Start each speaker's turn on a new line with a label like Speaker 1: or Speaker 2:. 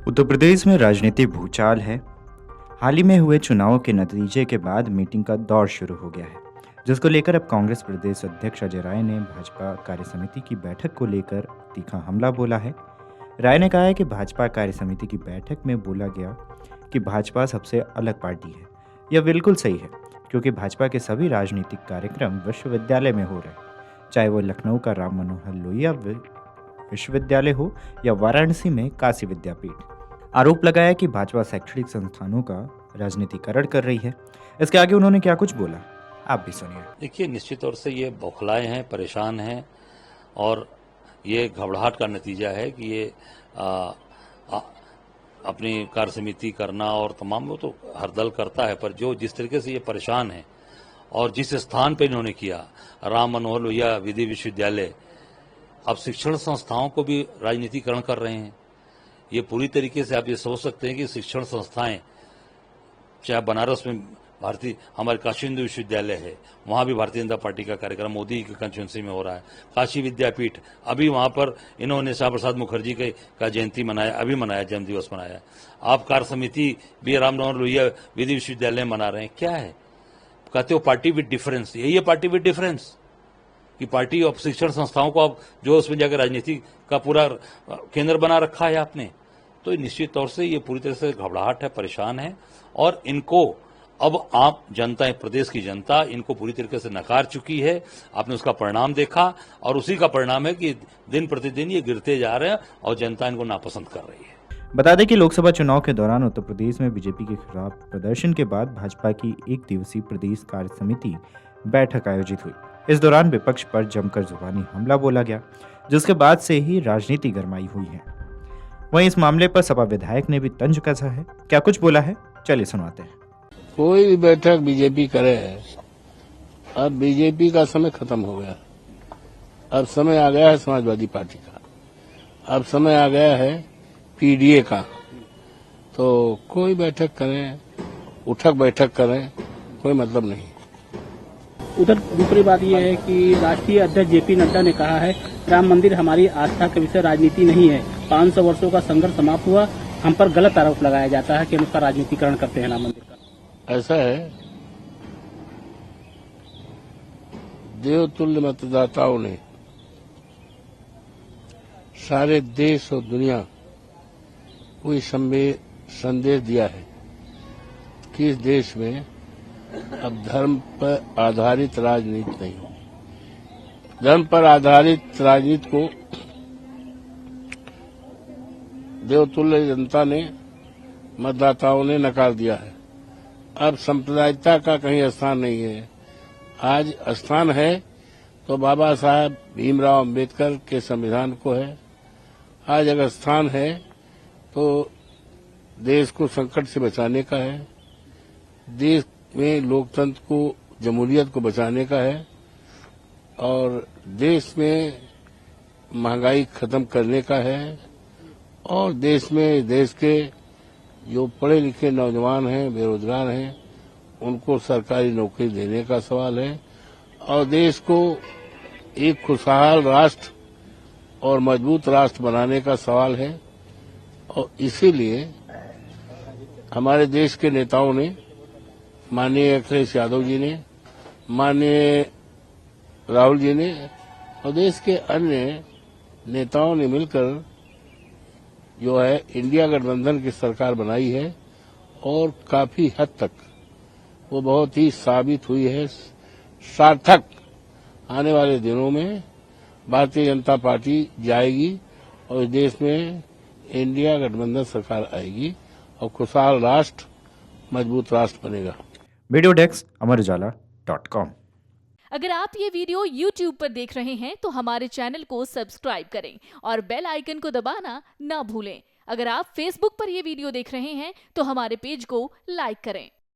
Speaker 1: उत्तर प्रदेश में राजनीतिक भूचाल है। हाल ही में हुए चुनावों के नतीजे के बाद मीटिंग का दौर शुरू हो गया है, जिसको लेकर अब कांग्रेस प्रदेश अध्यक्ष अजय राय ने भाजपा कार्यसमिति की बैठक को लेकर तीखा हमला बोला है। राय ने कहा है कि भाजपा कार्यसमिति की बैठक में बोला गया कि भाजपा सबसे अलग पार्टी है। यह बिल्कुल सही है, क्योंकि भाजपा के सभी राजनीतिक कार्यक्रम विश्वविद्यालय में हो रहे हैं, चाहे वो लखनऊ का राम मनोहर लोहिया विश्वविद्यालय हो या वाराणसी में काशी विद्यापीठ। आरोप लगाया कि भाजपा शैक्षणिक संस्थानों का राजनीतिकरण कर रही है। इसके आगे उन्होंने क्या कुछ बोला, आप भी सुनिए।
Speaker 2: देखिए, निश्चित तौर से ये बौखलाए हैं, परेशान हैं और ये घबराहट का नतीजा है कि ये अपनी कार्य समिति करना और तमाम वो तो हर दल करता है, पर जो जिस तरीके से ये परेशान है और जिस स्थान पे इन्होंने किया राम मनोहर लोहिया विधि विश्वविद्यालय, अब शिक्षण संस्थाओं को भी राजनीतिकरण कर रहे हैं। ये पूरी तरीके से आप ये सोच सकते हैं कि शिक्षण संस्थाएं, चाहे बनारस में भारतीय हमारे काशी हिंदू विश्वविद्यालय है, वहां भी भारतीय जनता पार्टी का कार्यक्रम मोदी की कंस्टिट्यूंसी में हो रहा है। काशी विद्यापीठ, अभी वहां पर इन्होंने श्यामा प्रसाद मुखर्जी का जयंती मनाया, अभी मनाया, जन्म दिवस मनाया। आप कार्य समिति भी राम मनोहर लोहिया विधि विश्वविद्यालय में मना रहे हैं। क्या है, कहते हो पार्टी विद डिफरेंस। यही है पार्टी विद डिफरेंस, कि पार्टी और शिक्षण संस्थाओं को आप जो उसमें जाकर राजनीति का पूरा केंद्र बना रखा है आपने। तो निश्चित तौर से ये पूरी तरह से घबराहट है, परेशान है और इनको अब आप जनता, प्रदेश की जनता इनको पूरी तरीके से नकार चुकी है। आपने उसका परिणाम देखा और उसी का परिणाम है कि दिन प्रतिदिन ये गिरते जा रहे हैं और जनता इनको नापसंद कर रही है।
Speaker 1: बता दें कि लोकसभा चुनाव के दौरान उत्तर प्रदेश में बीजेपी के खिलाफ प्रदर्शन के बाद भाजपा की एक दिवसीय प्रदेश कार्य समिति बैठक आयोजित हुई। इस दौरान विपक्ष पर जमकर जुबानी हमला बोला गया, जिसके बाद से ही राजनीति गरमाई हुई है। वहीं इस मामले पर सपा विधायक ने भी तंज कसा है। क्या कुछ बोला है, चलिए सुनवाते हैं।
Speaker 3: कोई भी बैठक बीजेपी करे, अब बीजेपी का समय खत्म हो गया। अब समय आ गया है समाजवादी पार्टी का, अब समय आ गया है पीडीए का। तो कोई बैठक करें, उठक बैठक करें, कोई मतलब नहीं।
Speaker 4: उधर दूसरी बात यह है कि राष्ट्रीय अध्यक्ष जेपी नड्डा ने कहा है राम मंदिर हमारी आस्था के विषय राजनीति नहीं है। 500 वर्षों का संघर्ष समाप्त हुआ। हम पर गलत आरोप लगाया जाता है कि हम उसका राजनीतिकरण करते हैं राम मंदिर का।
Speaker 3: ऐसा है, देवतुल्य मतदाताओं ने सारे देश और दुनिया को ये संदेश दिया है कि इस देश में अब धर्म पर आधारित राजनीति नहीं हो। धर्म पर आधारित राजनीति को देवतुल्य जनता ने, मतदाताओं ने नकार दिया है। अब सांप्रदायिकता का कहीं स्थान नहीं है। आज स्थान है तो बाबा साहब भीमराव अंबेडकर के संविधान को है। आज अगर स्थान है तो देश को संकट से बचाने का है, देश में लोकतंत्र को, जमहूरियत को बचाने का है और देश में महंगाई खत्म करने का है और देश के जो पढ़े लिखे नौजवान हैं, बेरोजगार हैं, उनको सरकारी नौकरी देने का सवाल है और देश को एक खुशहाल राष्ट्र और मजबूत राष्ट्र बनाने का सवाल है। और इसीलिए हमारे देश के नेताओं ने, माननीय अखिलेश यादव जी ने, माननीय राहुल जी ने और देश के अन्य नेताओं ने मिलकर जो है इंडिया गठबंधन की सरकार बनाई है और काफी हद तक वो बहुत ही साबित हुई है सार्थक। आने वाले दिनों में भारतीय जनता पार्टी जाएगी और देश में इंडिया गठबंधन सरकार आएगी और खुशहाल राष्ट्र, मजबूत राष्ट्र बनेगा।
Speaker 1: Video desk amarujala.com।
Speaker 5: अगर आप ये वीडियो YouTube पर देख रहे हैं तो हमारे चैनल को सब्सक्राइब करें और बेल आइकन को दबाना ना भूलें। अगर आप Facebook पर ये वीडियो देख रहे हैं तो हमारे पेज को लाइक करें।